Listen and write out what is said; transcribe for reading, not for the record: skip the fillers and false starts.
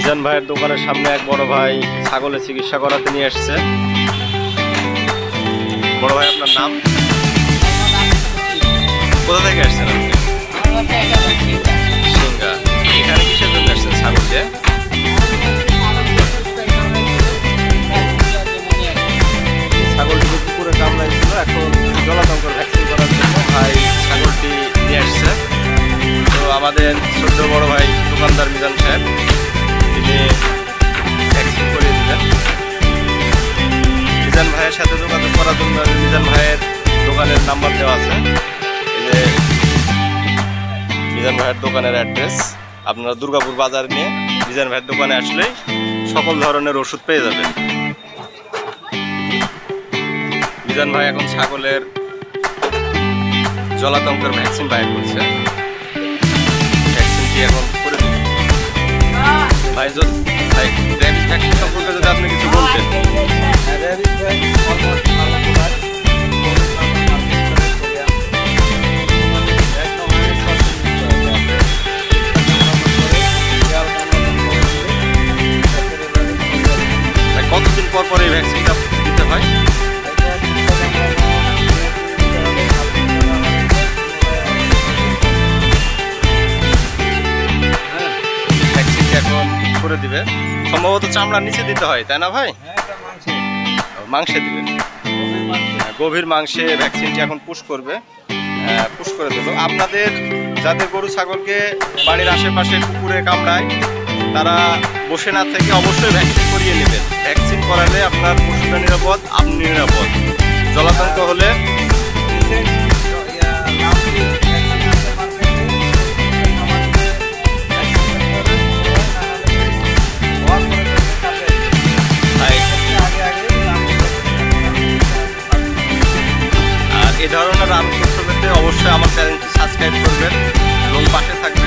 মিজান ভাইয়ের দোকানের সামনে এক বড় ভাই ছাগলের চিকিৎসা করাতে নিয়ে আসছে। বড় ভাই, আপনার নাম? কোথা থেকে আসছেন আপনি? সিংহা। এখানে কিসের জন্য আসছেন ছাগল দিয়ে? ছাগলটি পুকুরে কামড়াইছিল, এখন জলাতঙ্কর ভ্যাকসিন করার জন্য ভাই ছাগলটি নিয়ে আসছে। তো আমাদের ছোট্ট বড় ভাই দোকানদার মিজান সাহেব, তিনি ভ্যাকসিন করিয়ে দিলেন। মিজান ভাইয়ের সাথে যোগাযোগ করার জন্য মিজান ভাইয়ের দোকানের নাম্বার দেওয়া আছে। এই যে মিজান ভাইয়ের দোকানের অ্যাড্রেস। আপনারা দুর্গাপুর বাজার নিয়ে মিজান ভাইয়ের দোকানে আসলেই সকল ধরনের ওষুধ পেয়ে যাবেন। মিজান ভাই এখন ছাগলের জলাতঙ্কের ভ্যাকসিন বাইর করছে। ভ্যাকসিনটি এখন করে দিন ভাই। র্যাবিস ভ্যাকসিন সম্পর্কে যদি আপনি কিছু বলতেন। কতদিন পর পর এই ভ্যাকসিনটা দিতে হয়? ভ্যাকসিনটি এখন করে দিবে। সম্ভবত চামড়ার নিচে দিতে হয়, তাই না ভাই? মাংসে দিবে, গভীর মাংসে ভ্যাকসিনটি এখন পুশ করবে। পুশ করে দিল। আপনাদের যাদের গরু ছাগলকে বাড়ির আশেপাশে পুকুরে কামড়ায়, তারা বসে না থেকে অবশ্যই ভ্যাকসিন করিয়ে নেবেন। ভ্যাকসিন করালে আপনার পশুটা নিরাপদ, আপনি নিরাপদ। জলাতঙ্ক হলে আর এ ধরনের আরো তথ্য পেতে অবশ্যই আমার চ্যানেলটি সাবস্ক্রাইব করবেন এবং পাশে থাকবেন।